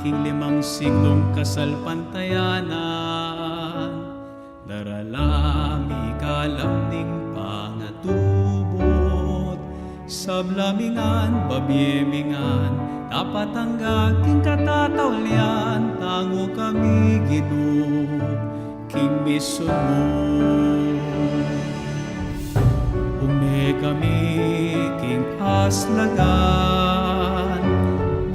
king 5 siglong kasalpantayanan, daralami kalamning pangatubot, sablamingan, babyemingan, tapat ang king katatawlian, tango kami Ginoo, king mission mo. Ume kami king aslagan,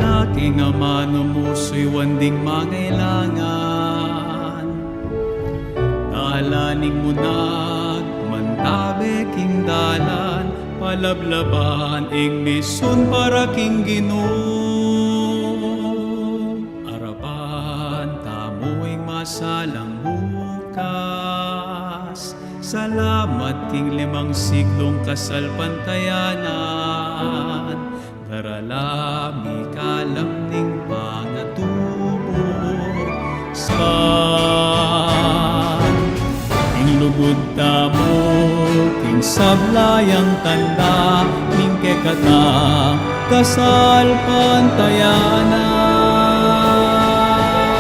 daking amano mo so'y wanding mangailangan. Dalaning munag, mantabe king dalan, palablaban ing mission para king Ginoo. Arapan tamuing masalang bukas, salamat king 5 siglong kasalpantayanan, daralami kalamning pangatubot, san king lugod tamo, king sablayang tanda, ning kekata kasalpantayanan,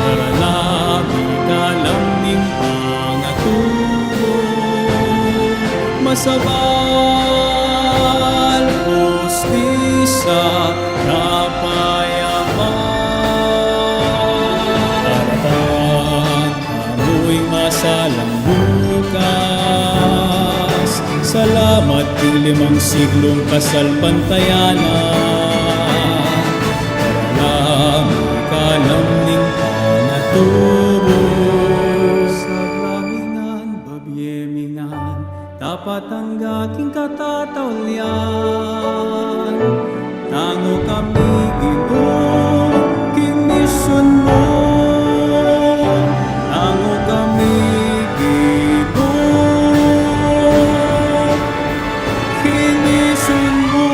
daralami kalamning pangatubot, masabal hustisa kapayaman, harapan amoy masalang bukas, salamat king 5 siglong kasalpantayanan, daralami kalamning pangatubot, sablamingan, babyemingan, tapat ang aking katatawlian, tango kami Ginoo, king mission mo, tango kami Ginoo, king mission mo.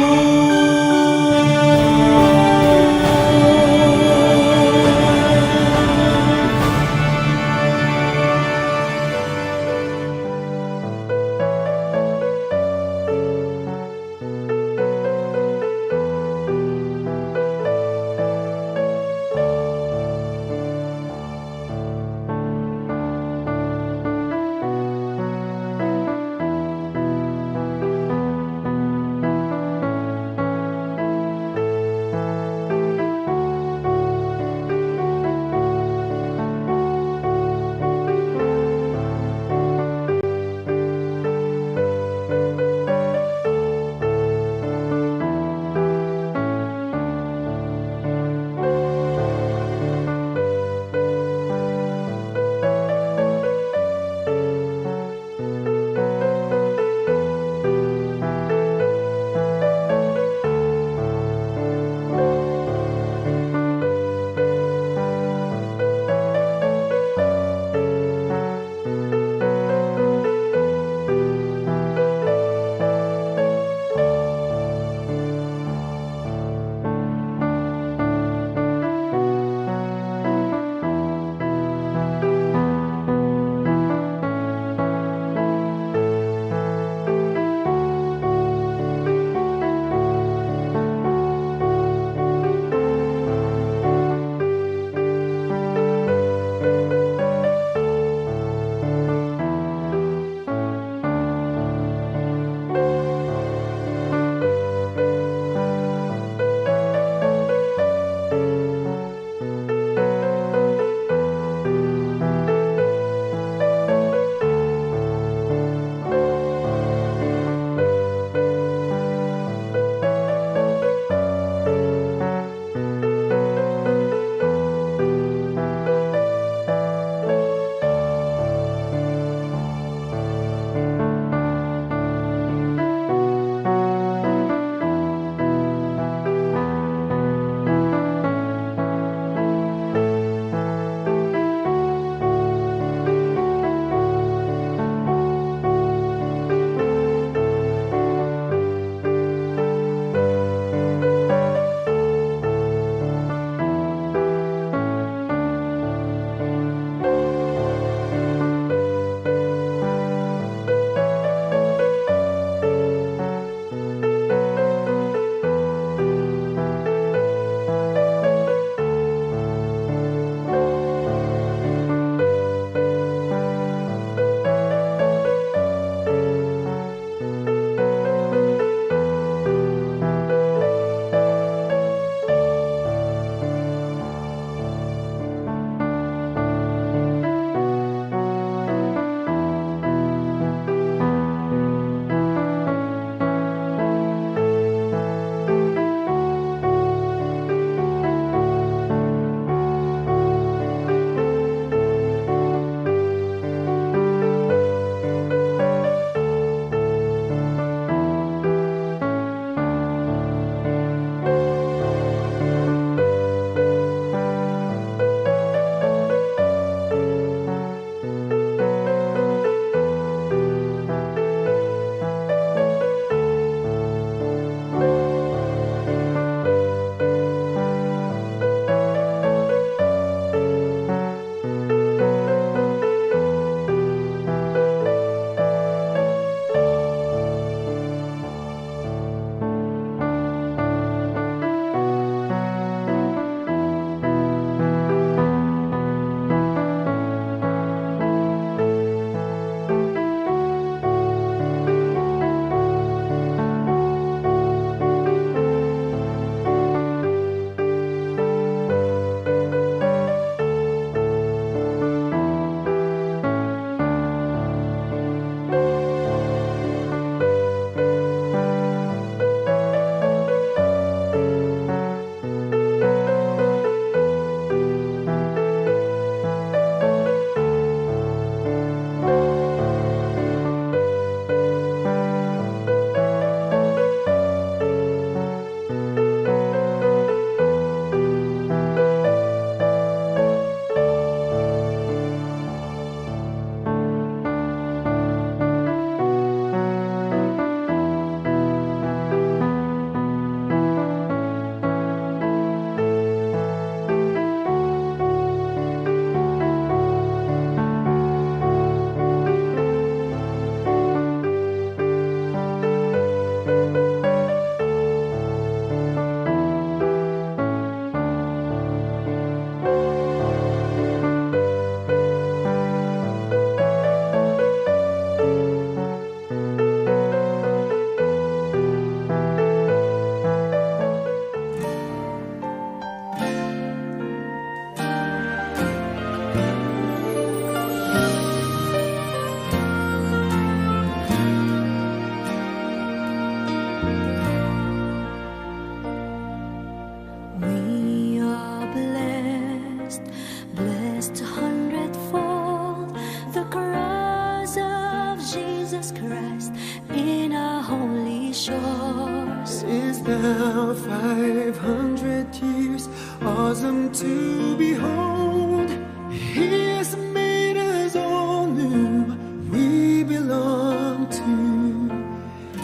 Jesus Christ in our holy shores. Is now 500 years, awesome to behold. He has made us all new. We belong to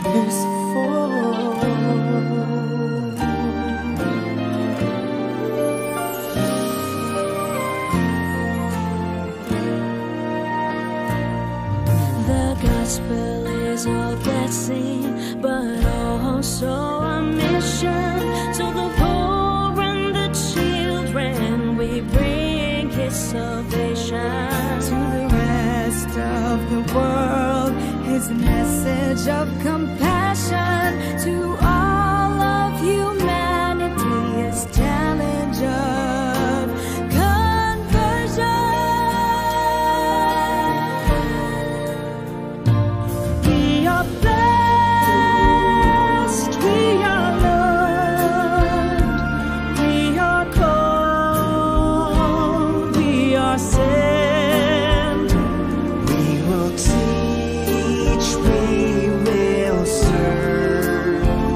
His fold. The gospel is a blessing, but also a mission. To the poor and the children, we bring His salvation. To the rest of the world, His message of compassion. To all of humanity, His challenge of conversion. We are blessed, we are loved, we are called, we are sent. We will teach, we will serve.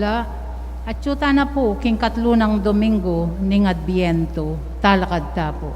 pula. At yuta na po, king katlo ng Domingo, ning Adbiento, talakad ta po.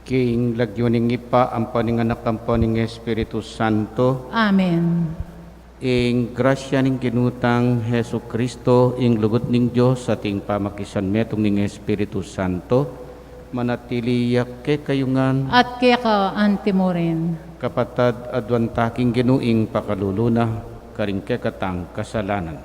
King lagyuning ipa ang paninganak ang paning Espiritu Santo. Amen. Ing grasya ning kinutang Hesu Kristo, ing lugot ning Diyos sa ting pamakisan metong ning Espiritu Santo, manatiliyak ke kayungan At kaya ka antimorin. kapatad adwan taking ginuing pakaluluna, karing ke katang kasalanan.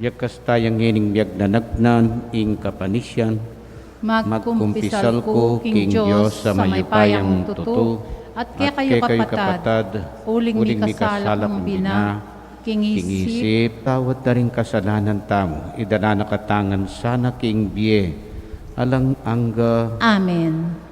Yakas tayang ngining biyag na nagnan ing kapanisyan, magkumpisal ko king Diyos sa mayupayang tutu, at kaya kayo kapatad, uling mi kasalak bina, king isip, tawad na rin kasalanan tamo, idala nakatangan sana king biye, alang angga. Amen.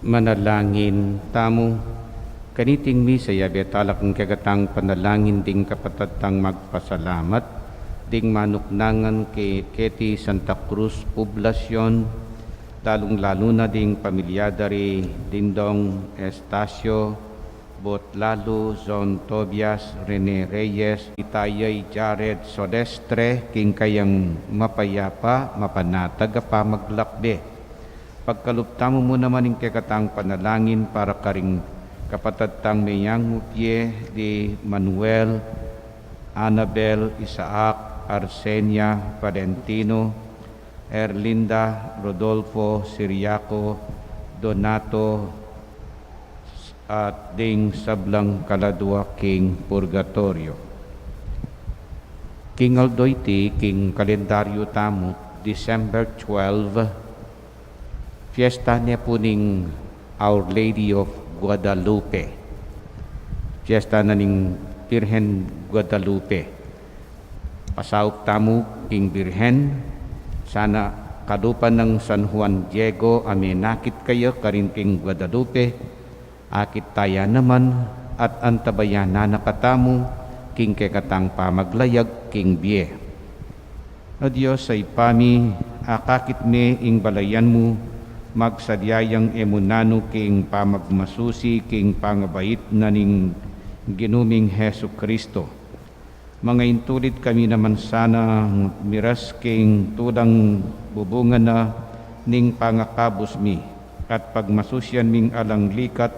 Manalangin tamo. Kaniting misa yabetalak ng kagatang panalangin ding kapatatang magpasalamat ding manuknangan kay Keti Santa Cruz Poblacion, lalong-lalo na ding pamilyada ri Dindong Estacio, Botlalo, Zon Tobias, Rene Reyes, Itayay Jared Sodestre, king kayang mapayapa, mapanatag pa maglakbe. Pagkalupta mo naman ng kakatang panalangin para karing kapatatang Mayang Mupie di Manuel, Annabel, Isaac, Arsenia, Valentino, Erlinda, Rodolfo, Siriaco, Donato, at ding sablang kaladwa king purgatorio. King Aldoyti, king kalendaryo tamo, December 12, fiesta niya po ning Our Lady of Guadalupe. Fiesta na ning Birhen Guadalupe. Pasauk tamo king Birhen, sana kadupan ng San Juan Diego, aminakit kayo karin king Guadalupe, akit taya naman at antabayan na nakatamu king kekatang pamaglayag king Bie. O Diyos ay pami, akakit me ing balayan mo, magsadyayang emunano king pamagmasusi king pangabait na ning ginuming Hesu Kristo. Mga intulit kami naman sana miras king tulang bubungan na ning pangakabos mi at pagmasusyan ming alang likat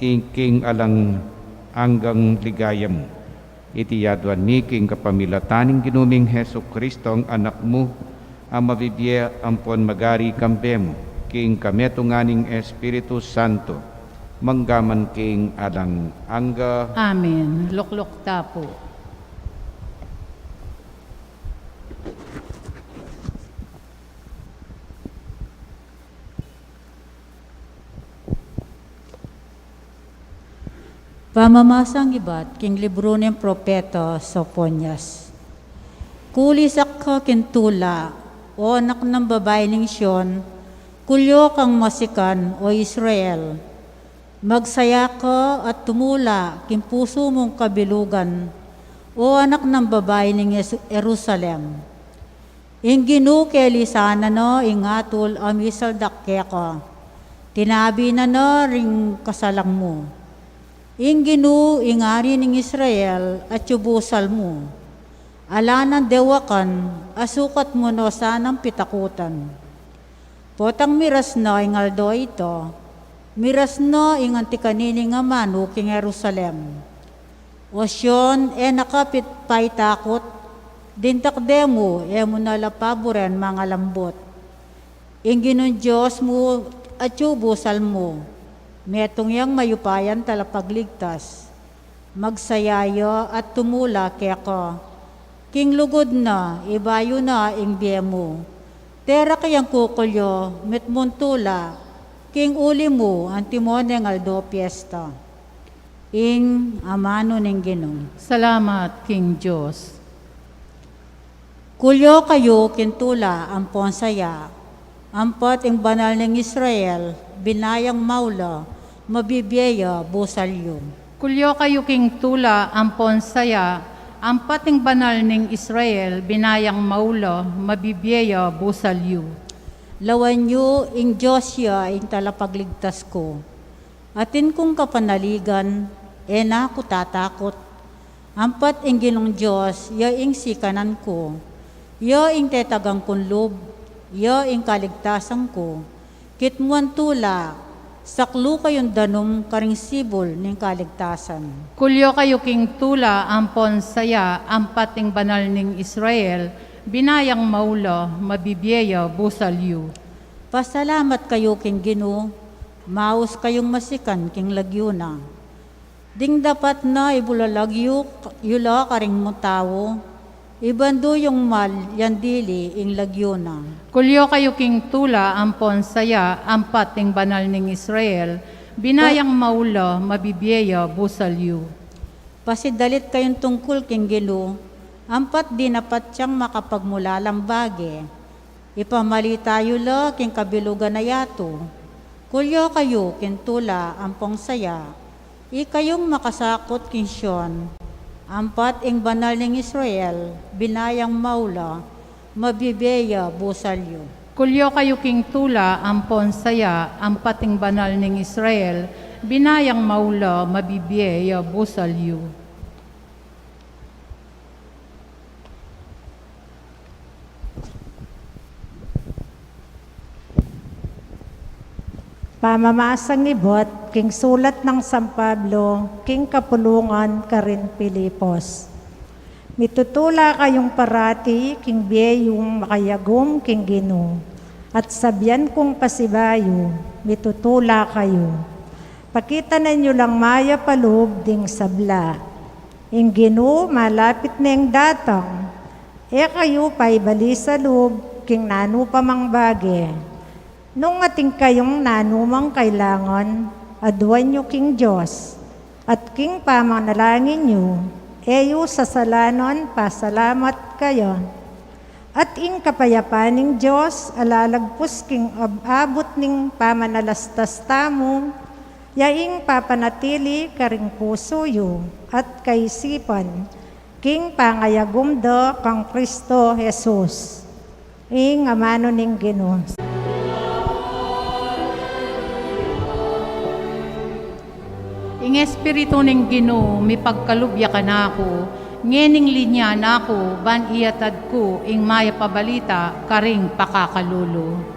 king alang anggang ligaya mo. Itiyaduan mi king kapamilataning ginuming Hesu Kristo ang anak mo, ang mabibye ampon magari kambe mo, king kametunganing Espiritu Santo, manggaman king alang angga. Amen. Luklok tapo. Pamamasang ibat, king libro ng propeta Sophonias. Kulisak ka kintula, o anak ng babae ning Sion, kulyo kang masikan, o Israel. Magsaya ka at tumula, king puso mong kabilugan, o anak ng babae ning Jerusalem. Inginu ke lisana no, ingatul amisal dakke ka, tinabi na no ring kasalang mo. Inginu ingari ning Israel at yubusal mo. Alanan dewakan, asukat mo no sanang pitakutan. Potang miras no ingaldo ito, miras no inganti kanini nga manu king Jerusalem. O Sion nakapit pa'y takot, dintakde mo mo nalapaburen mga lambot. Inginun Diyos mo at yubusal mo. Metong yang mayupayan talapagligtas, magsayayo at tumula keko. King lugod na, ibayo na ing biye mo. Tera kayang kukulyo, mitmuntula, king uli mo, antimone ng aldo piesta. Ing amano ning Ginoo. Salamat, King Diyos. Kulyo kayo kintula ang ponsaya, ampat ing banal ng Israel, binayang maula, mabibiya busalyo. Kulyo kayo king tula, ampon saya, ang pating banal ning Israel, binayang maulo, mabibiya busalyo. Lawan nyo ing Diyosya ing talapagligtas ko. Atin kong kapanaligan, na ko tatakot. Ampat ing Ginong Diyos, ya ing sikanan ko. Ya ing tetagang kunlob, ya ing kaligtasan ko. Kitmuan tula, saklo kayong danom karing sibol ning kaligtasan. Kulyo kayo king tula, ampon saya, ang pating banal ning Israel, binayang maulo, mabibiya busalyo. Pasalamat kayo king Ginoo, maus kayong masikan king lagyuna. Ding dapat na ibulalagyo yula karing mutawo, ibando yung mal yan dili ing lagyuna. Kulyo kayo king tula, ampon saya, ang pating banal ning Israel, binayang maulo, mabibiya busalyo. Pasidalit kayong tungkol king Ginoo, ampat di napat siyang makapagmulalambage. Ipamali tayo la king kabilugan na yato. Kulyo kayo kintula ampong saya, ikayong makasakot kinsyon, ampat ing banal ng Israel, binayang maula, mabibeya busalyo. Kulyo kayo king tula, ampon saya, ampating banal ning Israel, binayang maula, mabibiya, busalyo. Pamamasang ibot, king sulat ng San Pablo, king kapulungan karin Pilipos. Mitutula kayong parati, king biyayong makayagom, king Gino. At sabyan kong pasibayo, mitutula kayo. Pakita na nyo lang maya paloob ding sabla. Ing Gino, malapit na yung datang. Kayo pa'y bali sa loob, king nano pamang bage. Nung ating kayong nanumang kailangan, aduan nyo king Diyos, at king pamanalangin nyo, eyo sa salanon, pasalamat kayo. At ing kapayapan ng Diyos, alalagpus king abot ning pamanalastas tamo, yaing papanatili karing puso yo, at kaisipan, king pangayagumdo kang Kristo Jesus. Ing amano ning Ginoo. Ing espiritu ning Ginoo, mi pagkalubya ka na ako, ngening linya na ako, ban iyatad ko, ing maya pabalita, karing pakakalulo.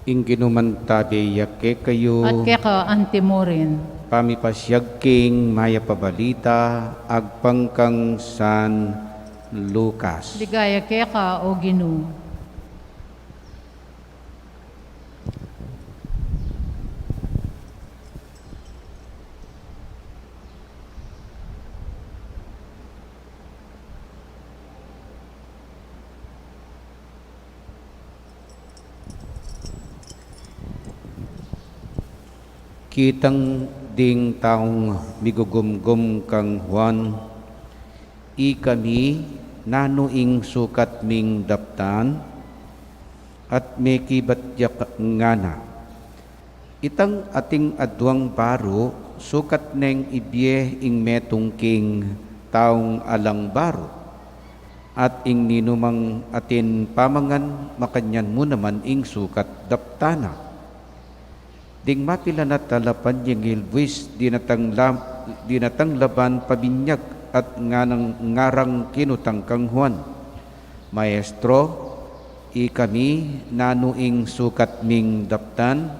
Ing ginumantade yake kayo, At keka antimorin. pamipasyag king maya pabalita, agpangkang San Lucas. Ligaya keka o Ginoo. Kitang ding taong migugumgum kang Juan, kami nanuing sukat ming daptan, at may kibatyak ngana. Itang ating adwang baro, sukat neng ibye ing metong king taong alang baro, at ing ninumang atin pamangan makanyan mo naman ing sukat daptana. Ding mapila na talapan yung ilbuis, dinatang laban pabinyag at ngarang kinutang kang Juan. Maestro, kami nanuing sukat ming daptan,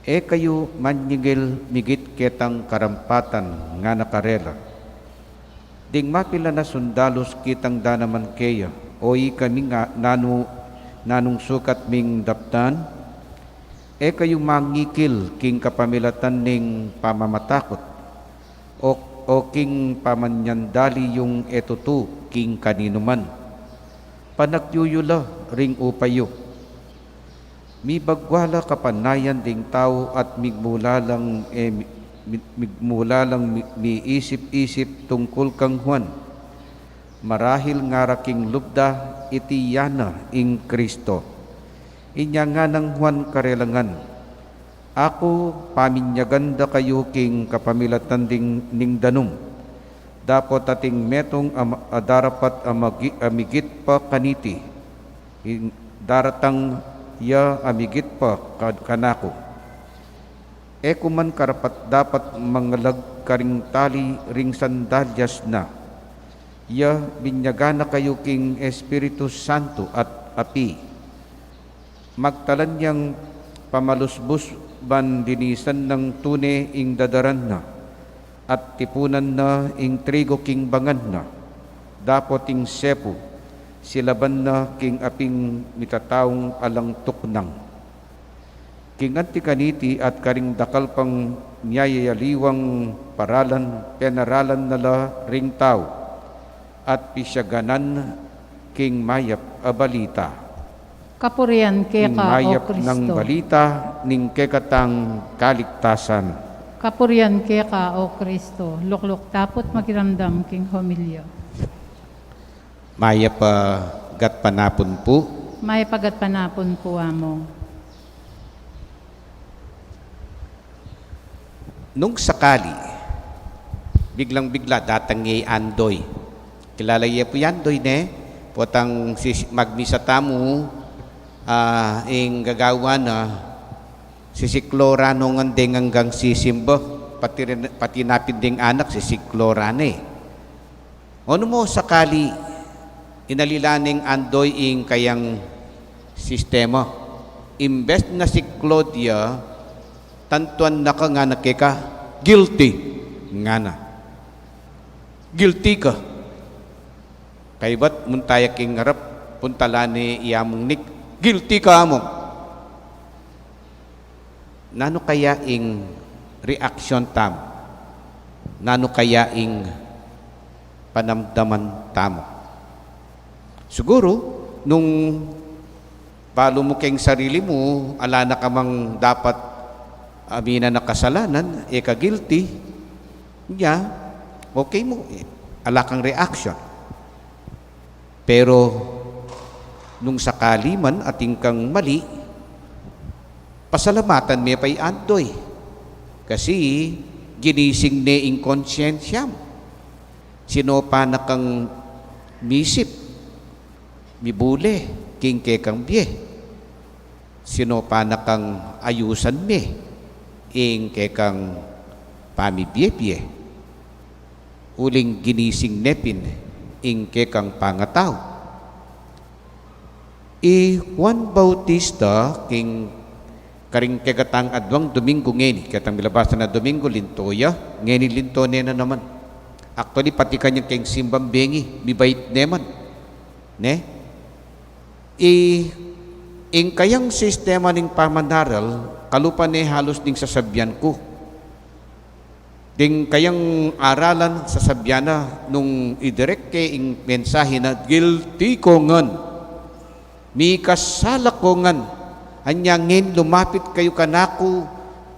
kayo manyigil migit ketang karampatan nga nakarela. Ding mapila na sundalos kitang danaman kaya, kami nga nanung sukat ming daptan, kayo mangikil king kapamilatan ning pamamatakot, o king pamanyandali yung etutu king kaninuman. Panagyuyula ring upayo. Mibagwala kapanayan ding tao at migmulalang miisip-isip tungkol kang Juan. Marahil ngaraking lubda itiyana ing Kristo. Inya nga ng Juan karelangan, ako paminyaganda kayo king kapamilatan ning danum. Dapot ating metong darapat amigit pa kaniti. Daratang ya amigit pa kanako. Kuman karapat dapat mangalag karing tali ring sandalyas na. Ya binyagana kayo king Espiritu Santo at api. Magtalan niyang ban dinisan ng tune ing dadaran na, at tipunan na ing trigo king bangan na, dapot ing sepo, silaban na king aping mitataong alang tuknang. King antikaniti at karing dakal pang niyayaliwang paralan, penaralan nala ring tao, at pisyaganan king mayap a balita. Kapurian King keka, O mayap Kristo. ng balita, ning kekatang kaligtasan. Kapurian keka, O Kristo. Lukluk tapot magiramdam king homilyo. Mayap gat panapon po, May pagat panapon po amo. nung sakali, biglang-bigla datang andoy. Kilala iya po yandoy ne, potang magmisa tamu, ing gagawa na, sisiklora nung andeng hanggang sisimba, pati napinding anak, sisiklora ne. Ano mo sakali, inalilaning andoy ing kayang sistema. Imbes na si Claudia, tantuan na ka nga nakika, guilty nga na. Guilty ka. Kay ba't muntaya king harap, puntala ni iyamong nik, guilty ka mo. Nano kaya ing reaction tam? Nano kaya ing panamdaman tamo? Siguro, nung balo mo kayong sarili mo, ala na ka mang dapat amina na kasalanan, ka-guilty, niya, okay mo, ala kang reaction. Pero, nung sakali man ating kang mali, pasalamatan may pa'y andoy. Kasi, ginising ne ing konsyensyam. Sinopa na kang misip, mibule, king kekang biye. Sinopa na kang ayusan me, ing kekang pamibiye-biye. Uling ginising nepin, ing kekang pangataw. Juan Bautista, king karing kegatang adwang Domingo ngeni, katang bilabasan na Domingo lintoya, ngeni linto na naman. Actually, pati kanyang king simbang bengi, mibait neman. Ne? Ing kayang sistema ning pamanaral, kalupan ni halos ding sasabyan ko. Ding kayang aralan sasabyan na nung idirect kay ing mensahe na guilty ko ngan, mi kasala ko ngan, anyangin lumapit kayo kanako,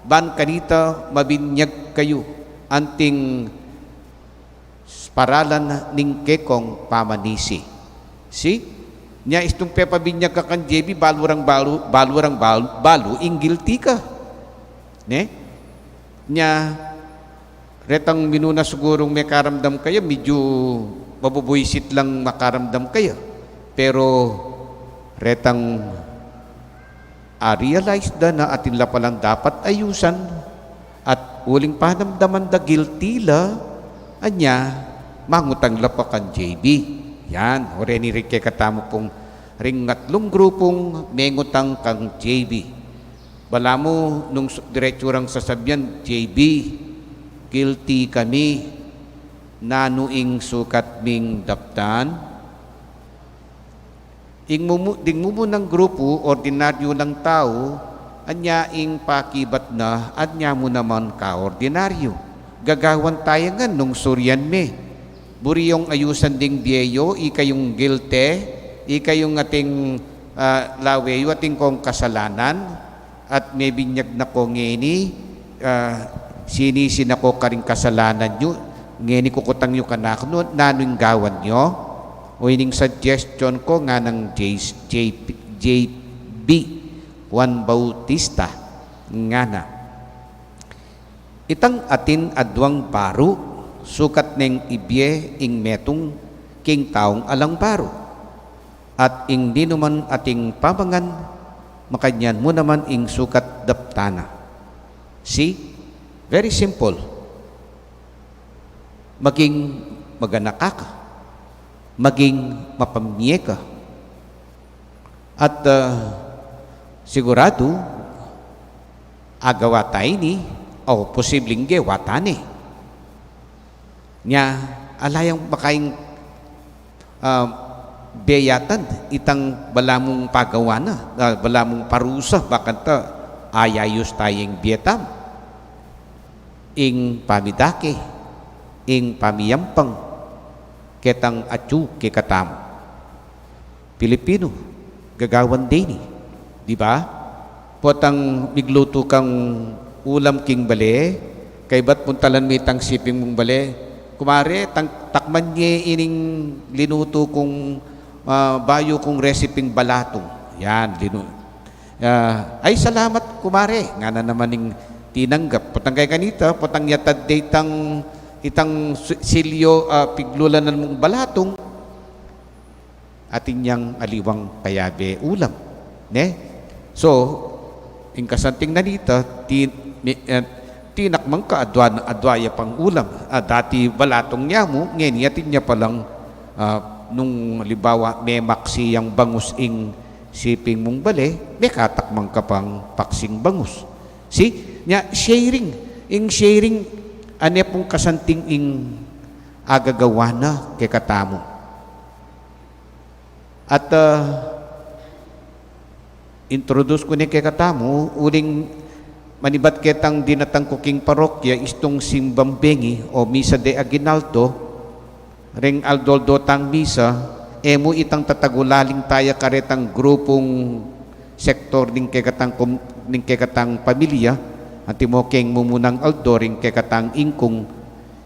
ban kanita mabinyag kayo, anting paralan ning kekong pamanisi. See? Nya istong pepabinyag ka kan JB, balu, ing guilty ka. Ne? Nya, retang minuna sigurong may karamdam kayo, medyo mabubuisit lang makaramdam kayo. Pero, retang realize na atin la palang dapat ayusan at uling panamdaman da guilty la, anya, mangutang la pa kan JB. Yan, ore ni Rike katamo pong ringatlong grupong mengutang kang JB. Bala mo nung diretsurang sasabyan, JB, guilty kami, nanuing sukat ming daptan. Ding mumu ng grupo, ordinaryo ng tao, anya ing pakibat na, anya mo naman ka-ordinaryo. Gagawan tayo nga nung suryan me. Buriyong ayusan ding biyeyo, ikayong guilte, ikayong ating laweyo, ating kong kasalanan, at may binyag na ko ngeni, sinisin ako karing kasalanan nyo, ngeni kukutang nyo kanak, nanong gawan nyo, o ining suggestion ko nga ng JB, Juan Bautista, nga na. Itang atin adwang baro, sukat neng ibye ing metong king taong alang baro. At ing di naman ating pamangan, makanyan mo naman ing sukat daptana. See? Very simple. Maging maganaka ka. Maging mapamye ka. At sigurado, agawatay ni o posibleng gewatani. Nya alayang makaing beyatan itang balamong pagawana, balamong parusa bakanta ayayos tayong bietam ing pamidake ing pamiyampang ketang atyu kekatam Pilipino gagawan din di ba? Potang migluto kang ulam king bale kay bat puntalan mi tang siping mong bale kumare takman niya ining linuto kong bayo kong resiping balatong yan ay salamat kumare nga na naman ning tinanggap potang kay kanita potang yatad itang silyo piglulanan mong balatong atin niyang aliwang payabe ulam ne so ing kasanting nanita tinakmang ka adwaya pang ulam dati balatong niya mo ngayon yatin niya palang nung libawa may maksi yang bangus ing siping mong bale may katakmang ka pang paksing bangus nya sharing ane pong kasanting ing agagawana kay katamo at introduce ko ni kay katamo uling manibat ketang dinatang kuking parokya istong simbambengi o misa de aginaldo ring aldoldo tang misa emo itang tatagulaling taya karetang grupong sektor ning kekatang pamilya anti mo keng mumunang aldo ring kekatang ingkong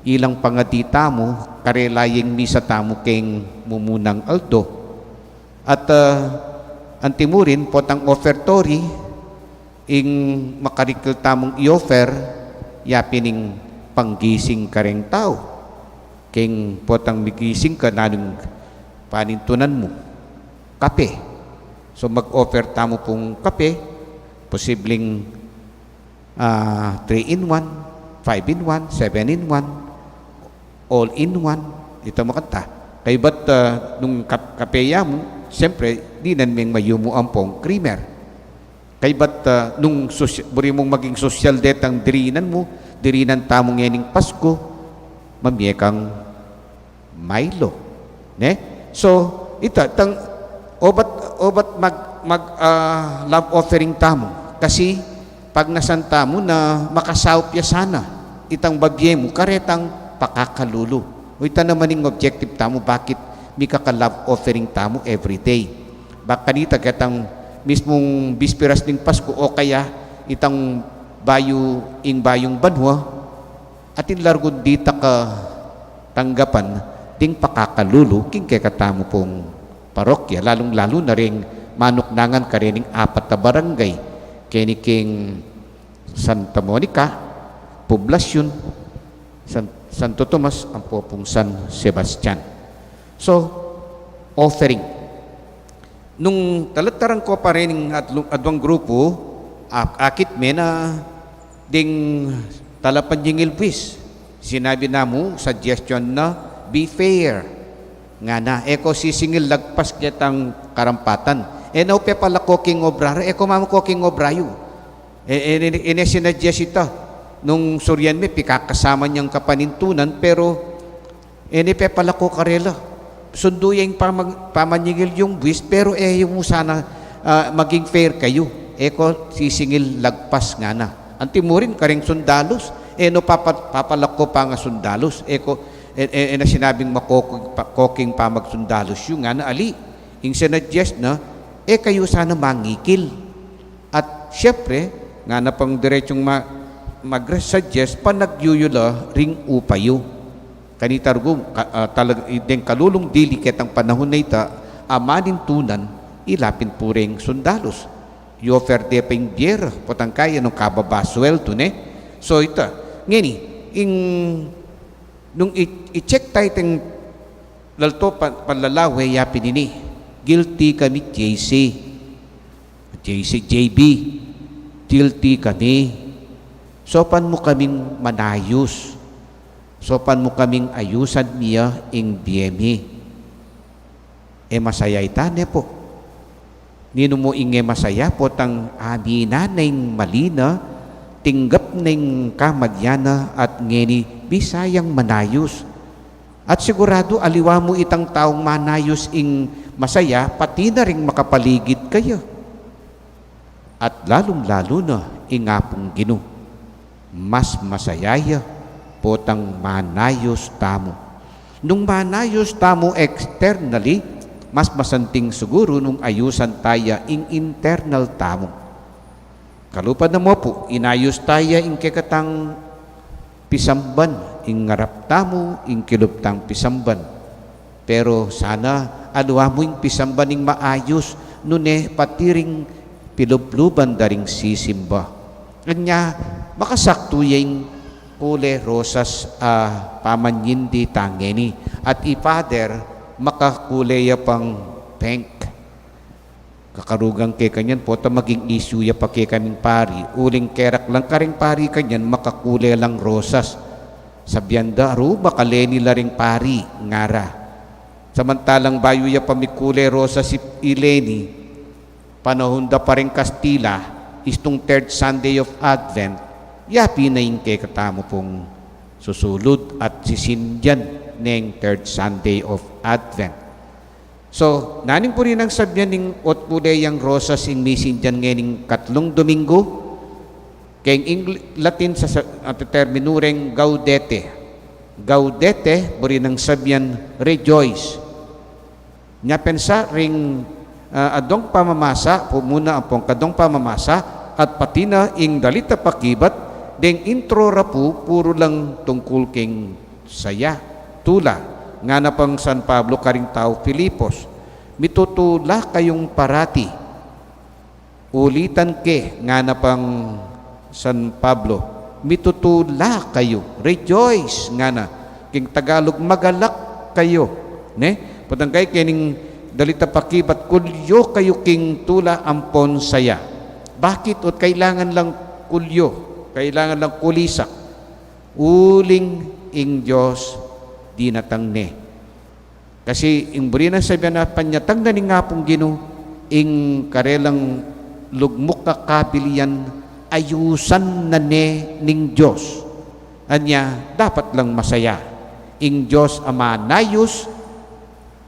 ilang pangadita mo karelayeng misa tamo keng mumunang aldo at anti mo rin potang offertory ing makarikil tamong i-offer yapining panggising kareng tao keng potang migising ka nanong panintunan mo kape so mag-offer tamo pong kape posibleng 3-in-1 5-in-1 7-in-1 all-in-1 ito makanta kay ba't nung kapeya mo siyempre di nan ming mayumo ang pong creamer kay ba't nung buri mong maging social debt ang dirinan tamong yening Pasko mamiyekang Milo ne so ita tang obat mag love offering tamo kasi pag nasanta mo na makasawpya sana itang babye mo karetang pakakalulu o ita naman yung objective tamo bakit may kaka-love offering tamo everyday baka nita katang mismong bispiras ng Pasko o kaya itang bayong banwa atin largod dita ka tanggapan ting pakakalulu king kekatamo pong parokya lalong-lalo na ring manuknangan ka rin ng 4 na barangay keniking Santa Monica, Poblacion, Santo Tomas, ang pong San Sebastian. So, offering. Nung talataran ko pa rin ng adwang grupo, akit me na ding talapan yung ilbis. Sinabi na mo, suggestion na, be fair. Nga na, eko sisingil lagpas kitang karampatan. Now pe pala koking obraro, mamo koking obrayo. Sinadya ita, nung suryan me, pikakasama niyang kapanintunan, pero pe pala ko karela. Sundo yung pamanyigil yung buwis, pero yung sana maging fair kayo. Eko sisingil lagpas nga na. Antimurin karing sundalos, no papalako pa nga sundalos. Eko, na sinabing makoking pa magsundalos yung nga na ali. Yung sinadya na, kayo sana mangikil. At syempre, nga na pang diretsong mag-suggest, panagyuyula ring upayo. Kanitargo, talagang kalulong dili ketang panahon na ita, amanin tunan, ilapin po ring sundalos. You offer de pang biyer, potang kaya nung kababaswel to ne. So ita, ngini, nung i-check tayo tayong lalto palalawe, yapin ini, guilty kami JB, guilty kami. Sopan mo kaming manayos. Sopan mo kaming ayusan niya ing biyemi. Masaya itane po. Nino mo inge masaya po tang aminan na malina tinggap ning kamadyana at ngeni bisayang manayos. At sigurado aliwa mo itang taong manayos ing masaya, pati na ring makapaligid kayo. At lalong-lalo na ingapong Ginoo, mas masayaya potang manayos tamo. Nung manayos tamo externally, mas masanting siguro nung ayusan taya ing internal tamo. Kalupad na mo po, inayos taya ing kekatang pisamban, ing ngarap tamo, ing kiluptang pisamban. Pero sana alwa mo ing pisamban ing maayos, nune patiring pilubluban daring sisimba. Kanya, makasakto yung kule rosas pamanyindi tangeni at ipader makakuleya pang pink. Kakarugang ke kanyan po ta maging issue ya pa ke kaning pari. Uling kerak lang karing pari kanyan makakule lang rosas. Sabyanda ro makaleni laring pari ngara. Samantalang bayo ya pamikule rosas si Ileni panahon da pa rin Kastila istong third Sunday of Advent yapi na yung katamo pong susulod at sisindyan ng third Sunday of Advent. So, naning po rin ang sabyan ng otpuleyang rosas ing misindyan ngayon katlong Domingo kayong Latin sa terminureng gaudete. Gaudete po rin ang sabyan rejoice. Nya pensa ring adong pamamasa, po muna ang pong kadong pamamasa at pati na ing dalita pakibat deng intro rapu puro lang tungkol king saya tula nga na pang San Pablo karing tao Filipos mitutula kayong parati ulitan ke nga na pang San Pablo mitutula kayo rejoice nga na king Tagalog magalak kayo ne patangkay kining dalita pakibat kulyo kayo king tula ampon saya. Bakit? At kailangan lang kulyo, kailangan lang kulisak. Uling ing Diyos dinatang ne. Kasi ing burina sabi na panyatang na ni nga pong Ginoo ing karelang lugmok ka kabilian ayusan na ne ning Diyos. Anya dapat lang masaya. Ing Diyos ama nayos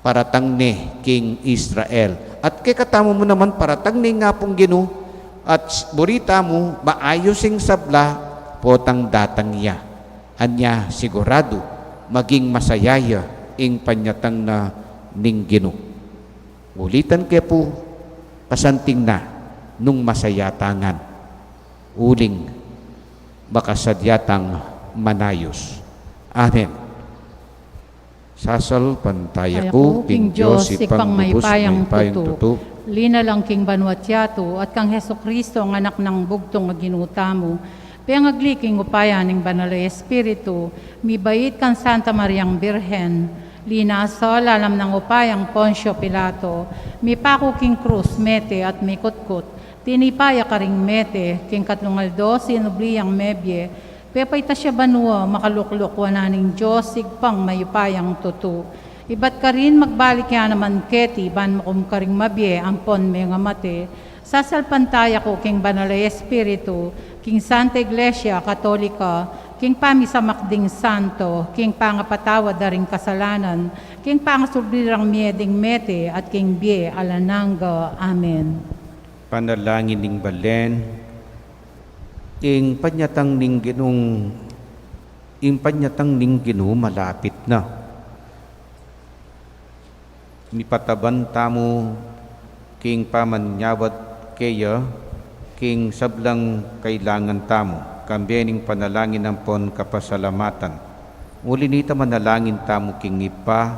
paratang ne king Israel. At kay katamo mo naman paratang ne nga pong Ginoo at burita mo maayosing sabla potang datang niya. Anya sigurado maging masayaya ing panyatang na ning Ginoo. Ulitan kaya po kasanting na nung masayatangan uling makasadyatang manayos. Amen. Sasal pantaya ko, King Diyos, ipang maypayang tuto. Lina lang King Banuatiato at kang Heso Kristo ang anak ng bugtong ginuta mo. Piangagli King upaya ng Banal Espiritu, mibait kang Santa Mariang Birhen. Lina sa lalam ng upayang Poncio Pilato, mipako King Cruz Mete at mikutkot. Tinipaya ka ring Mete, King Katlungaldo, sinubliyang Mebye, pepay ta siya banua, makalukluk wananing Diyos, sigpang mayupayang tutu. Ibat ka rin magbalik yan naman keti, ban makum ka ring mabye, ampon may nga mate. Sasalpantaya ko, King Banal Espiritu, King Santa Iglesia Katolika, King Pamisamakding Santo, King Pangapatawa daring kasalanan, King Pangasulirang Mieding Mete, at King Bie Alananga. Amen. Panalangin ning balen, ing panyatang ning Ginoo malapit na. Mipataban tamo king pamanyawat kaya king sablang kailangan tamo kambening panalangin ng pon kapasalamatan. Uli nita manalangin tamo king ipa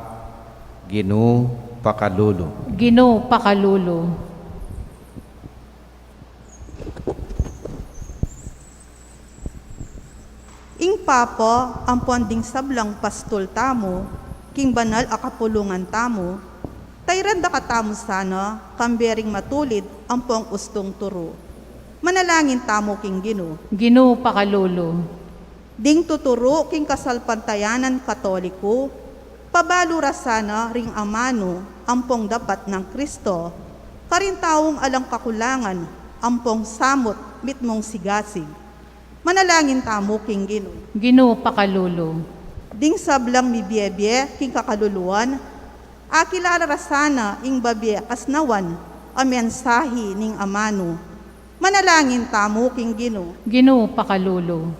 Ginoo pakalulo. Ginoo pakalulo. Ing Papa, ang puanding sablang pastol tamo, King Banal akapulungan tamo, tayranda ka tamo sana, kambering matulid, ang puang ustong turo. Manalangin tamo King Ginoo. Ginoo pakalulo. Ding tuturo King kasalpantayanan Katoliko, pabalura sana ring amano, ampong dapat ng Kristo, karin taong alang kakulangan, ampong samot mitmong sigasig. Manalangin tamo king Ginoo. Ginoo pakalulu. Ding sablang mi biye king kakaluluan, akilala rasana ing babye kasnawan a mensahe ning amano. Manalangin tamo king Ginoo. Ginoo pakalulu.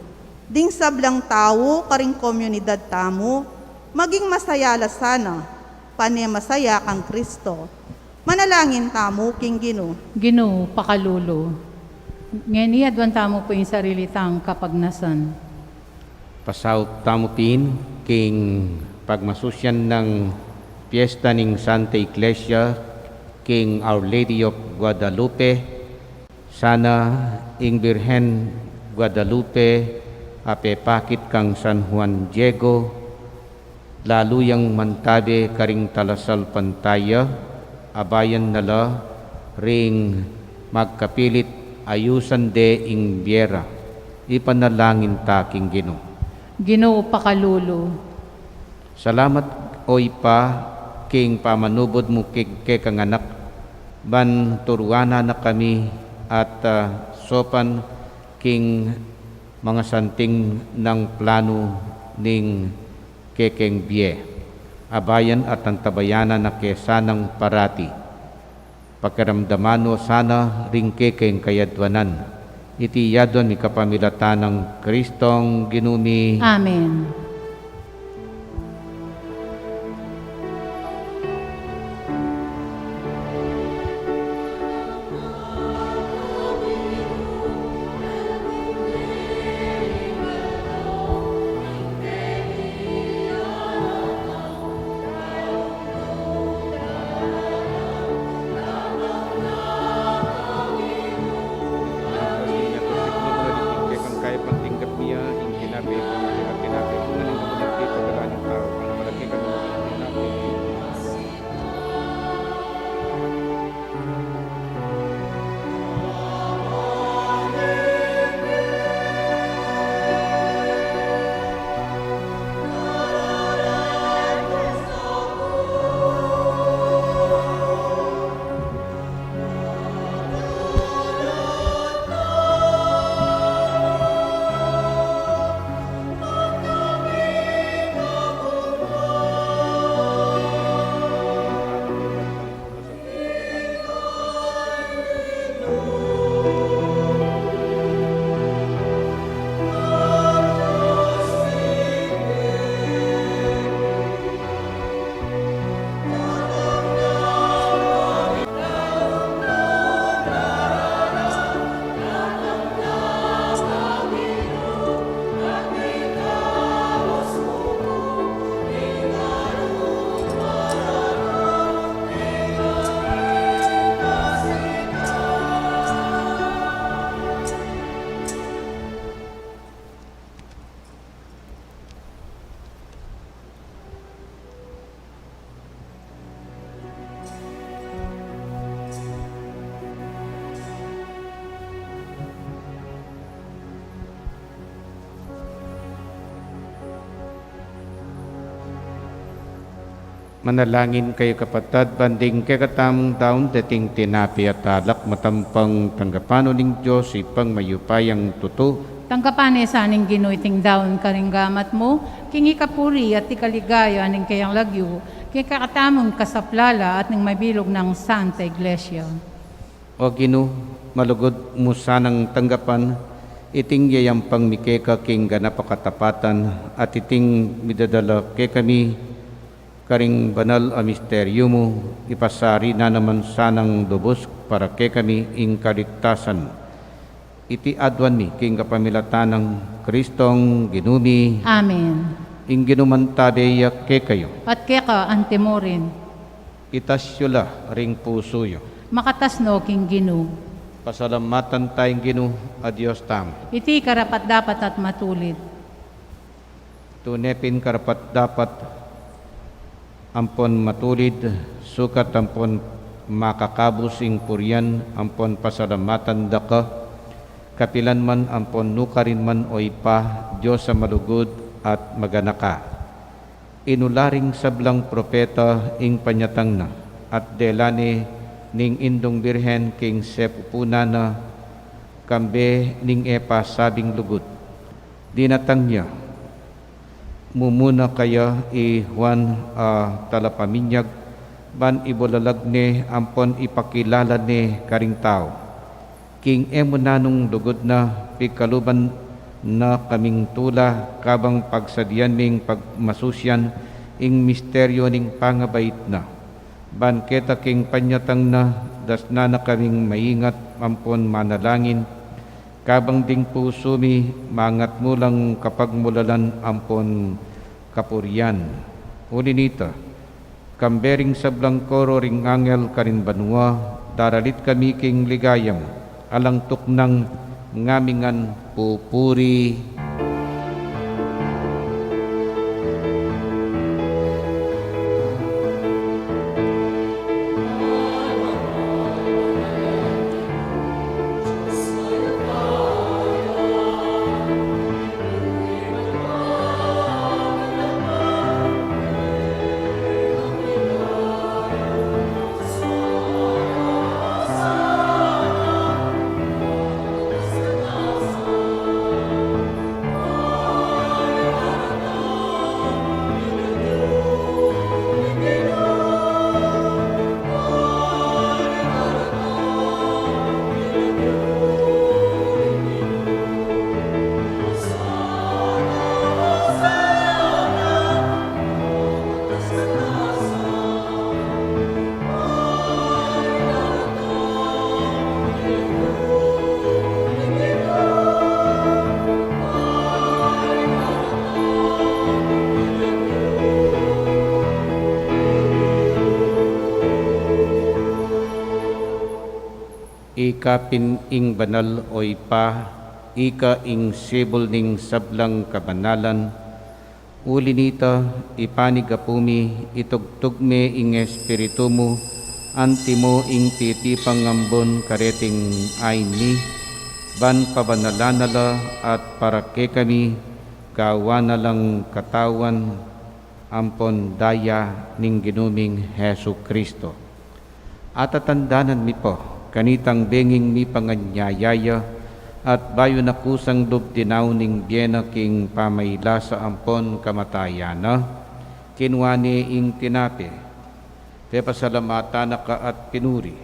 Ding sablang tao karing komunidad tamo, maging masayala sana, pane masaya kang Kristo. Manalangin tamo king Ginoo. Ginoo pakalulu. Ngayon iadwan tamo po yung sarili tang kapagnasan. Pasaut tamupin king pagmasusyan ng piyesta ning Santa Iglesia king Our Lady of Guadalupe. Sana ing Birhen Guadalupe apepakit kang San Juan Diego laluyang mantabe karing talasal pantaya abayan nala ring magkapilit ayusan de ing biera ipanalangin ta king Ginoo. Ginoo pakalulu. Salamat oy pa king pamanubod mo kay kanganak ban turuana na kami at sopan king mga santing ng plano ning kekeng biye abayan at antabayanan na kesanang parati pakiramdamano sana ring kekeng kayadwanan iti yadon mi kapamilatan ng Kristong ginumi. Amen. Manalangin kayo kapatid, banding kakatamong daon dating tinapi at alak matampang tanggapano ning Diyos ipang mayupayang tuto. Tangkapan sa aning Ginoo iting daon karinggamat mo, kingi kapuri at ikaligaya aning kayang lagyo, kay kakatamong kasaplala at ning mabilog ng Santa Iglesia. O Ginoo, malugod mo sanang tanggapan, iting yayampang mikeka king ganapakatapatan at iting midadala kay kami karing banal a misteryo mo, ipasari na naman sanang lubos para kay kami ing kaligtasan. Iti adwan mi king kapamilatan ng Kristong ginumi. Amen. Ing ginumantadeya kay kayo. At keka antemorin, Itasyula ring pusoyo. makatasno king Ginoo. Pasalamatan tayong Ginoo, adios tam. Iti karapat dapat at matulid. Tunepin karapat dapat ampon matulid, sukat ampon makakabus ing puryan, ampon pasalamatan daka, kapilan man ampon nukarin man o ipa, Diyos sa malugod at maganaka. Inularing sablang propeta ing panyatang na, at delane ning indong birhen king sepupuna na, kambe ning epa sabing lugut. dinatangnya mumuna kaya Juan talapaminyag ban ibulalag ni ampon ipakilala ni karing tao. King emo nanong lugod na pikaluban na kaming tula kabang pagsadyan ming pagmasusyan ing misteryo ning pangabait na. Ban keta king panyatang na dasna na kaming maingat ampon manalangin kabang ding puso mi mangat mulang kapag mulalan ampon kapurian. Uli nita, kambering sablang koro ring angel karin banwa, daralit kami king ligayam, alang tuknang ngamingan pupuri. Ika ing banal oy pa, ika ing sibol ning sablang kabanalan, uli nita ipanigapumi itugtugme ing espiritu mo, antimo ing titipang ngambon kareting ayni, ban pabanalanala at parake kami, gawa na lang katawan, ampon daya ning ginuming Hesu Kristo. At atandanan mi po, kanitang benging mi panganyayaya at bayo na kusang lubdinaw ning biena king pamayla sa ampon kamatayana, kinwani ing tinape, te pasalamatan na ka at pinuri,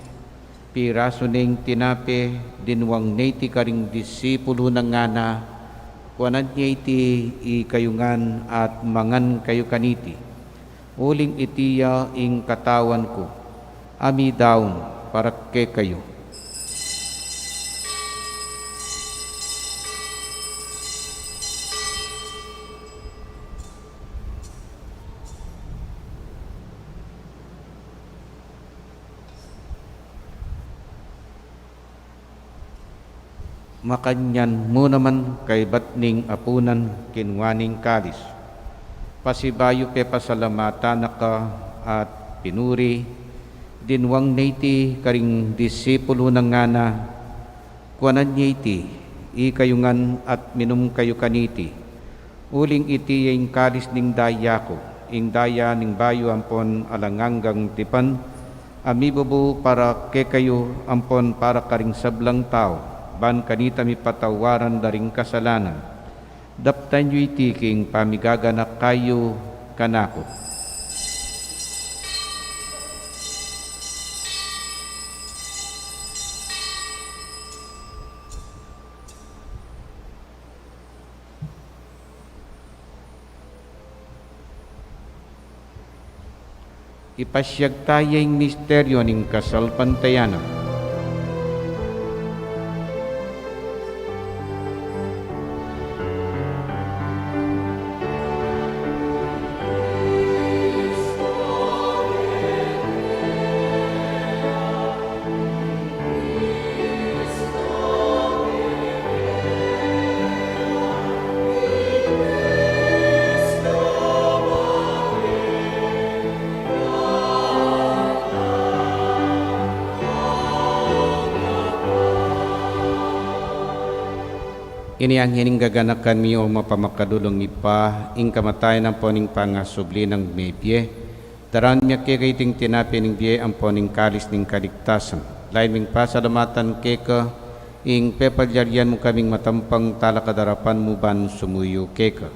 piraso ning tinape, dinwang naiti karing disipulo ng ngana, kuanan niya iti ikayungan at mangan kayo kaniti, uling itiya ing katawan ko, ami daon, para ke kayo. Makanyan mo naman kay batning apunan kinwaning kalis. Pasibayo pe pasalamatan na ka at pinuri, dinwang naiti karing disipulo ng ngana, kuanan niya iti, ikayungan at minum kayo kaniti, uling iti yung kalis ning daya ko, ing daya ning bayo ampon alanganggang tipan, amibubu para ke kayo ampon para karing sablang tao, ban kanita mi patawaran daring kasalanan, daptan yu iti king pamigaganak kayo kanako. Ipasyag tayong misteryo ning kasalpantayanan. Ini ang hining gaganakan mi o mapamakadulong ipa, ing kamatayan ang poning pangasubli ng mebye. Daran miya kikaiting tinapi ng biye ang poning kalis ng kaligtasan. Lain ming pasalamatan keka, ing pepadyaryan mo kaming matampang talakadarapan mo ban sumuyo keka.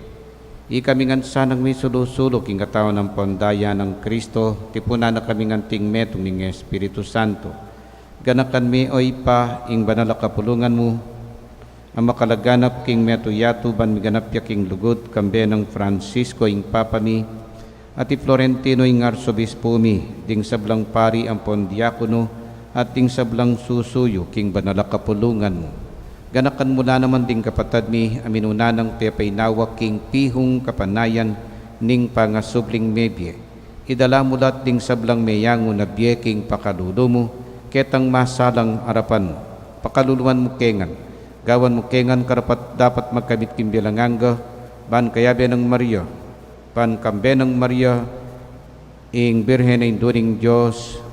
Ikaming sanang may sulusulok ing katawan ng pondaya ng Kristo, tipuna na kaming anting metong ning Espiritu Santo. Ganakan mi oy pa ing banal kapulungan mo, ang makalaganap king metuyatu ban miganap king lugod kambe ng Francisco ing Papa mi, at i Florentino ing Arsobispo mi, ding sablang pari ang pondiakono, at ding sablang susuyo king banal kapulungan mo. Ganakan mula naman ding kapatad mi, aminuna ng pepainawak king pihong kapanayan ning pangasubling mebye. Idala mulat ding sablang meyango na biye king pakalulo mo, ketang masalang arapan, pakaluluan mo kengan. Gawan mo kengan karapat dapat magkamit kimbilanganga, ban kayabe ng Maria, ban kambe ng Maria, ing Birhen ay during Diyos,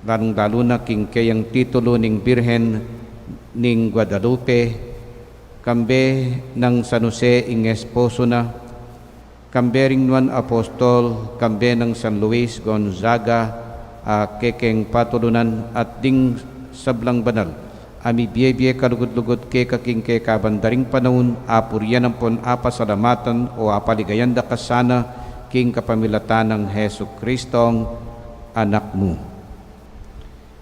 lalong-lalo na king kayang titulo ning Birhen ning Guadalupe, kambe ng San Jose ing esposo na, kambe ring nuan apostol, kambe ng San Luis Gonzaga, kekeng patulunan at ding sablang banal. Ami biye-biye kalugod-lugod ke kaking ke kabandaring panahon, apuryan ang pon apasalamatan o apaligayanda kasana king kapamilatan ng Hesu Kristong anak mo.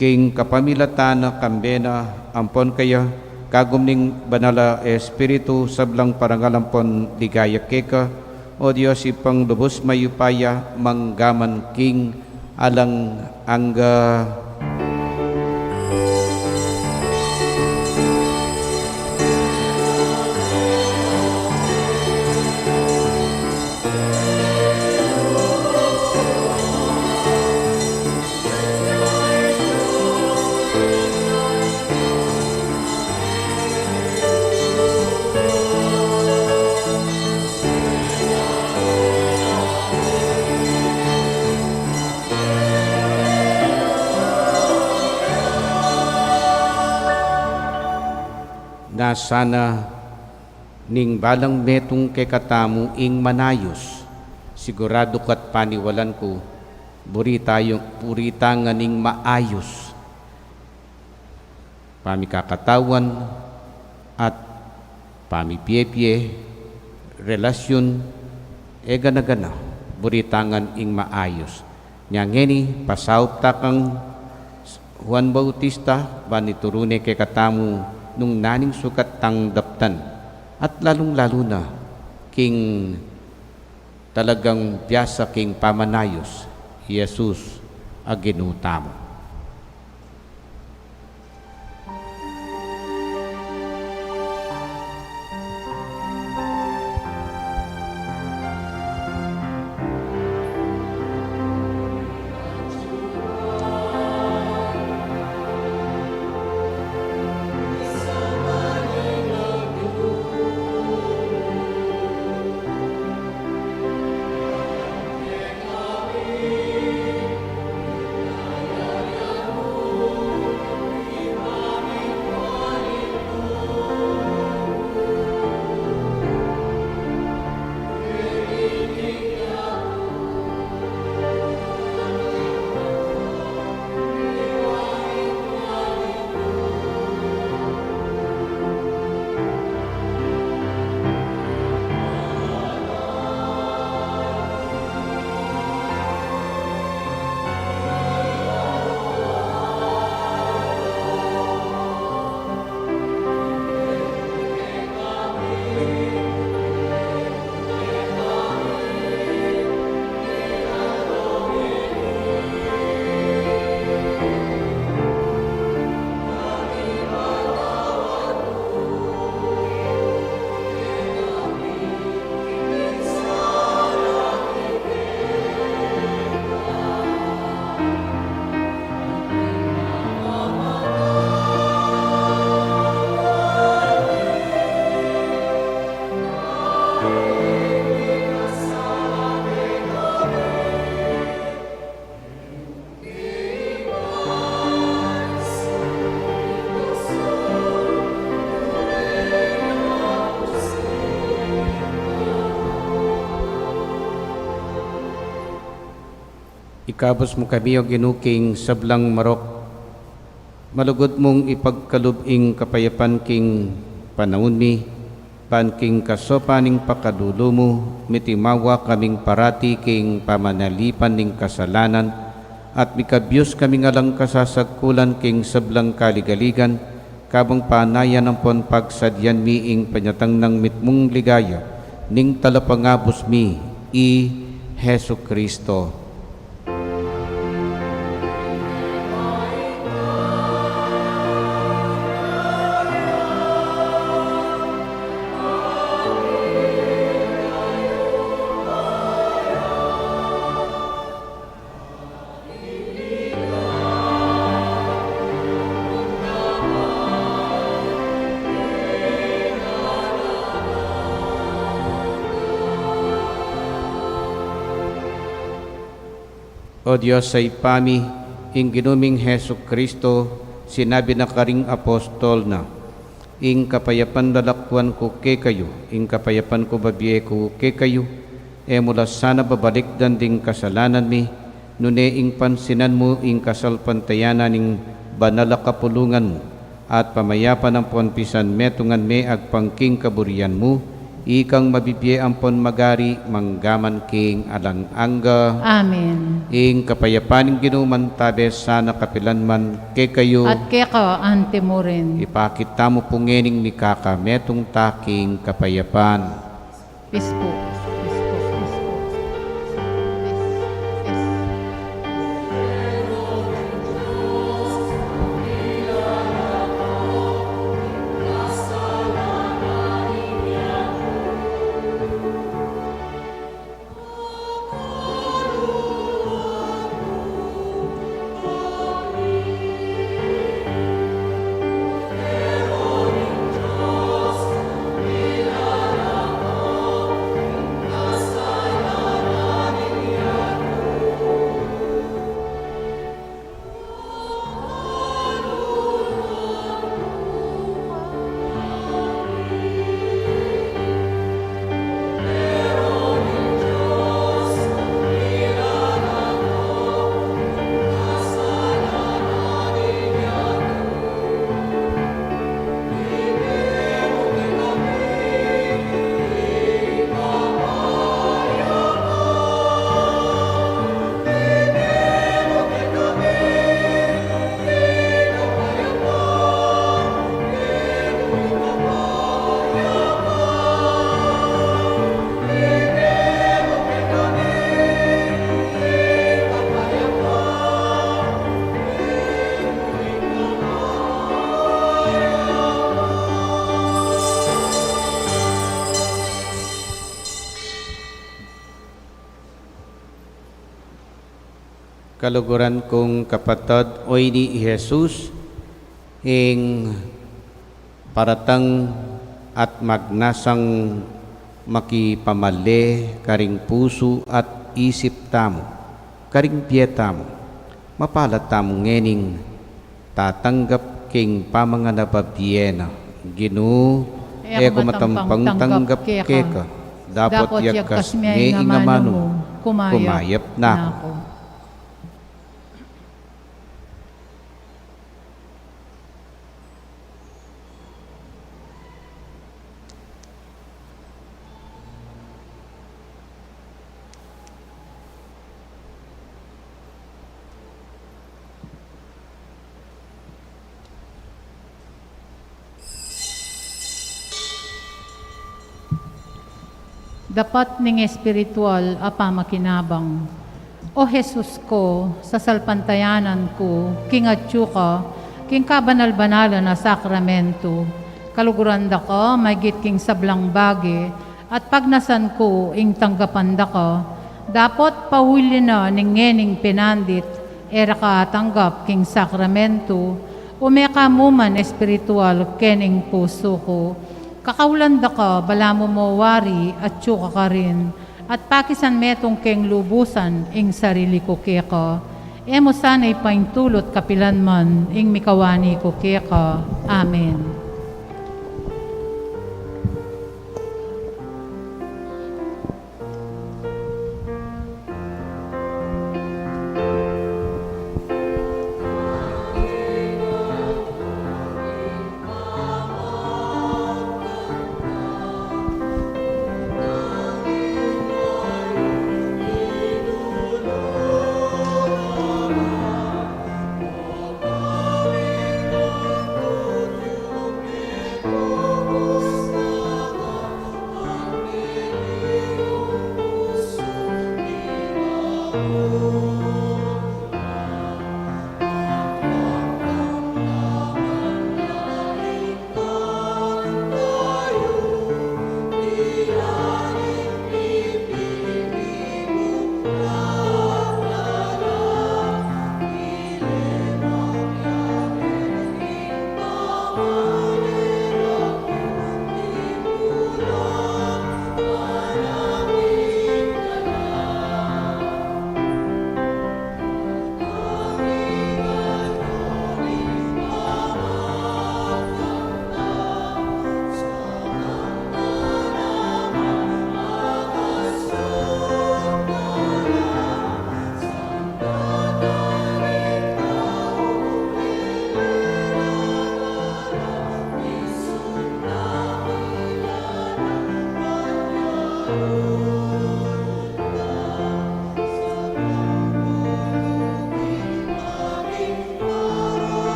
King kapamilatan na kambena ampon kaya kagum ning banala Espiritu sablang parangalampon ligaya keka o Diyos ipang lubos mayupaya manggaman king alang angga. Na sana ning balang metong kay katamu ing manayos, sigurado kat paniwalan ko, burita nga ning maayos, pamikakatawan at pamipye-pye, relasyon, gana-gana, buritangan ing maayos. Nyangeni, pasawp takang Juan Bautista, baniturune kay katamu, nung naning sukat tang daptan at lalong-lalo na king talagang biyasa king pamanayos Jesus aginutamo. Ikabos mo kami o ginuking sablang marok Malugod mong ipagkalubing kapayapan king panahon mi, panking kasopaning pakadulo mo, mitimawa kaming parati king pamanalipan ning kasalanan, at mikabyos kaming alang kasasagkulan king sablang kaligaligan, kabang panayan ang pon pagsadyan miing panyatang ng mitmong ligaya, ning talapangabos mi, i Hesu Kristo. O Diyos sa ipami, ing ginuming Hesu Kristo, sinabi na karing apostol na, ing kapayapan lalakwan ko ke kayo, ing kapayapan ko babiye ko ke kayo, mula sana babalik ding kasalanan mi, nune ing pansinan mo ing kasalpantayanan ing banala kapulungan mo, at pamayapan ang ponpisan metungan me agpangking kaburian mo, ikang mabibiye ampon magari manggaman king alang angga. Amen. Ing kapayapaning ginuman tabe sana kapilanman ke kayo. At keka ante mo rin. Ipakita mo pungening ni kaka metong taking kapayapan. Peace po. Kaluguran kong kapatid, oy ni Jesus, ing paratang at magnasang makipamali karing puso at isip tamo, karing piyeta mo, mapalat tamo ngening tatanggap king pamanganababiyena, Ginoo, eko matampang tanggap keka, dapat yakas may ingamano mo, kumayap na ako. Dapat ning espiritual apa makinabang. O Jesus ko, sa salpantayanan ko, kingatsu ka, king kabanal-banala na sakramento, kaluguran da ka, magit king sablang bagi, at pagnasan ko, ing tanggapan da ka, dapat pawili na ning ngening pinandit, era ka tanggap king sakramento, umeka mo man espiritual kening puso ko, kakaulan da ka, bala mo mawari at tsuka ka rin. At pakisan metong keng lubusan, ing sarili ko keka. Emo sana'y paintulot kapilan man, ing mikawani ko keka. Amen.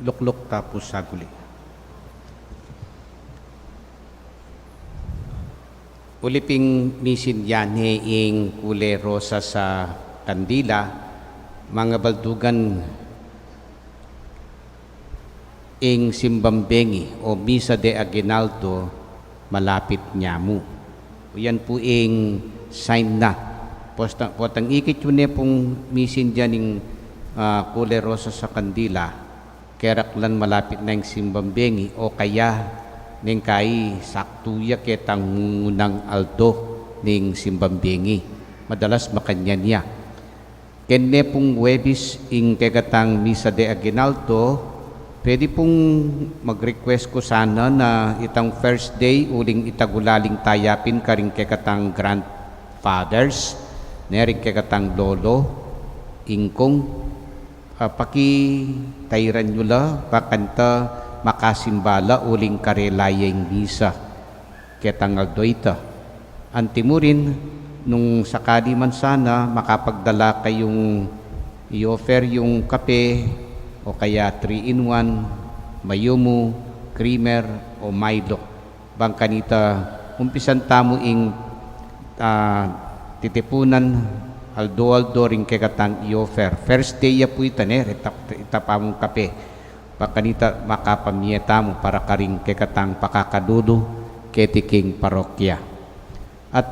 Luklok tapos saguli. Uliping misin yane ing kule rosa sa kandila, mga baldugan ing simbambengi o misa de aguinaldo malapit nyamu. Yan po ing sign na. Potang ikit yun pong misin dyan ing kule rosa sa kandila, keraklan malapit na yung simbambengi o kaya ning kai saktuya ketang ngunang aldo ning simbambengi. Madalas makanya niya. Kenne pong Webis ing kegatang misa de aguinaldo, pwede pong mag-request ko sana na itang first day uling itagulaling tayapin karing kegatang grandfathers, nering kegatang lolo, ingkong, paki-tayran nyo la, pakanta makasimbala uling karelayang misa ketang aldoita. Antimurin, nung sakali man sana makapagdala kayong i-offer yung kape o kaya 3-in-1, mayumu, creamer o Milo. Bangkanita, umpisan tamo ing titipunan aldo-aldo ring kegatang i-offer. First day ya po itane, itapamong kape. Bangkanita makapamieta mo para karing kekatang pakakadudo ketiking parokya. At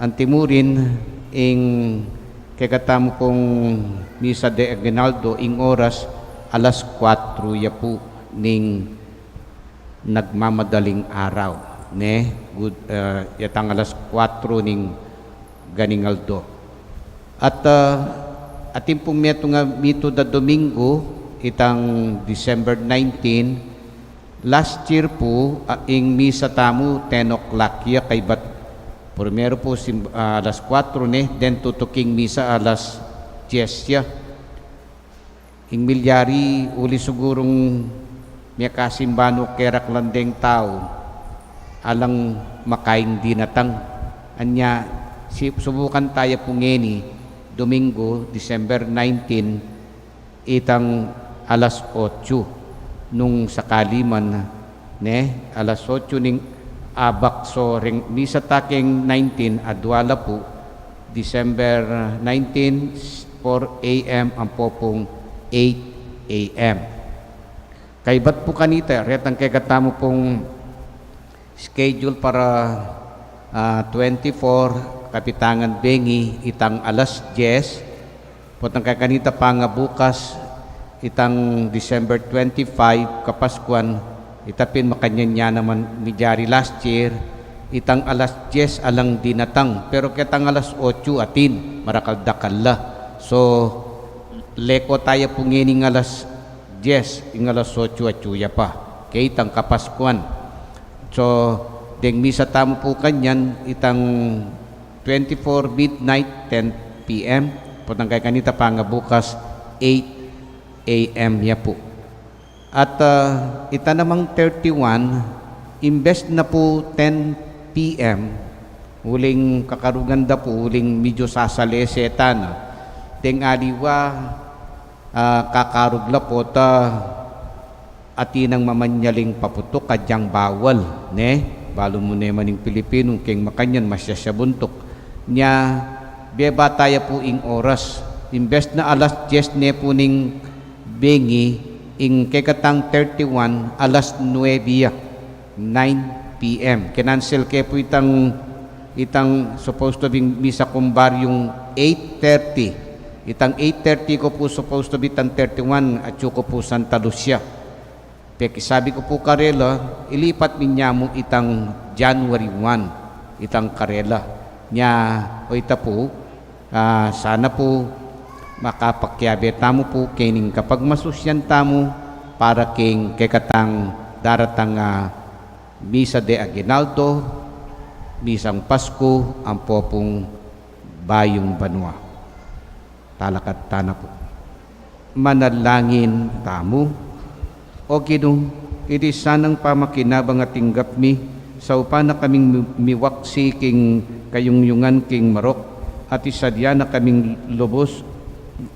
antimurin ing kekatamo kong misa de aguinaldo ing oras alas 4 ya po ning nagmamadaling araw. Ne? Good, yatang alas 4 ning ganingaldo. At ating pong mito da Domingo, itang December 19, last year po, ing misa tamo 10 o'clock ya kay bat primero po alas 4 then tutuking misa alas 10 ya. Ing milyari uli sigurong may kasimbano kerak landeng tao alang makaing dinatang. Anya subukan tayo po ngeni Domingo, December 19, itang alas 8 nung sakali man alas 8 ning abak so ring misa taking 19 adwala po December 19 4 a.m. ang popong 8 a.m. Kay bat po kanita retang kay katamo pong schedule para 24 Kapitangan Bengi itang alas 10 potang kakanita pa nga bukas itang December 25 Kapaskuan itapin makanyanya naman mijari last year itang alas 10 alang dinatang pero kitang alas 8 atin marakaldakal la so leko tayo pungining alas 10 ing alas 8 at chuya pa kay itang Kapaskuan so deng misa tamo po kanyan itang 24 midnight 10 p.m. potang kay kanita pa nga bukas 8 a.m. ya po. At ita namang 31 imbes na po 10 p.m. uling kakaruganda po uling medyo sasaleseta na deng aliwa kakarugla po ta atinang mamanyaling paputok kadyang bawal ne balo mo ne maning Pilipinong keng makanyan masyasabuntok nya beba tayo po ing oras imbes na alas 10 ne po ning bengi ing kekatang 31 alas 9 p.m. Kinansel ke po itang supposed to be misa kumbar yung 8:30 itang 8:30 ko po supposed to be itang 31 at ko po Santa Lucia peki sabi ko po karela ilipat niya mo itang January 1 itang karela nya o ita po sana po makapakyabe tamo po kining kapag masusyan tamo para king kekatang daratang misa de aguinaldo misang Pasko ang popong bayong banwa talakat tana po manalangin tamo o Ginoo iti sanang pamakinabang at tinggap mi sa upa na kaming miwaksi king kayungyungan king marok at isadya na kaming lubos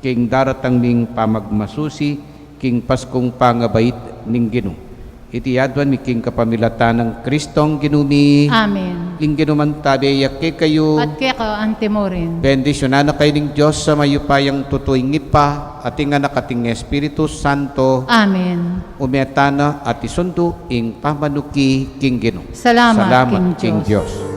king daratang ming pamagmasusi king Paskong pangabait ning Ginoo iti adwan mi king kapamilatan ng Kristong Ginumi Amen. ing ginuman tabiyak kay kayo At kaya ka antimorin. bendisyonan na kayo ning Diyos sa mayupayang tutuing pa at nga nakating Espiritu Santo Amen. umetana at isundo ing pamanuki king Ginoo. Salamat, king Diyos.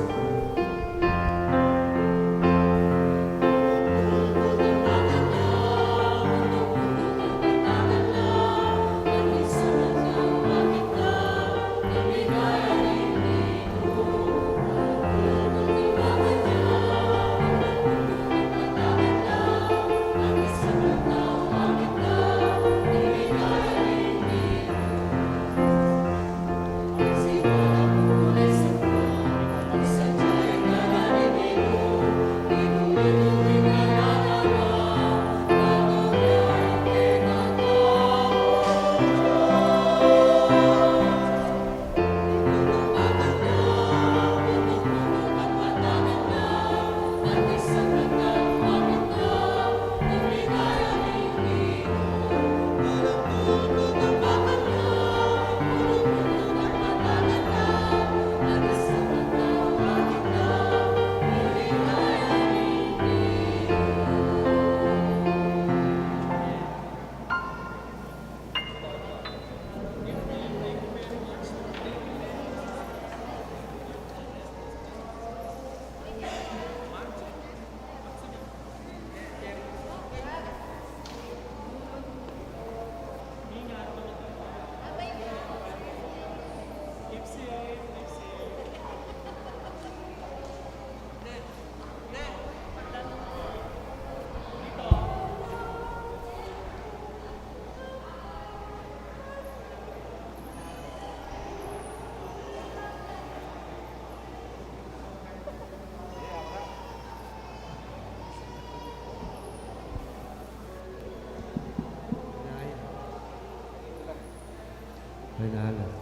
Manalo.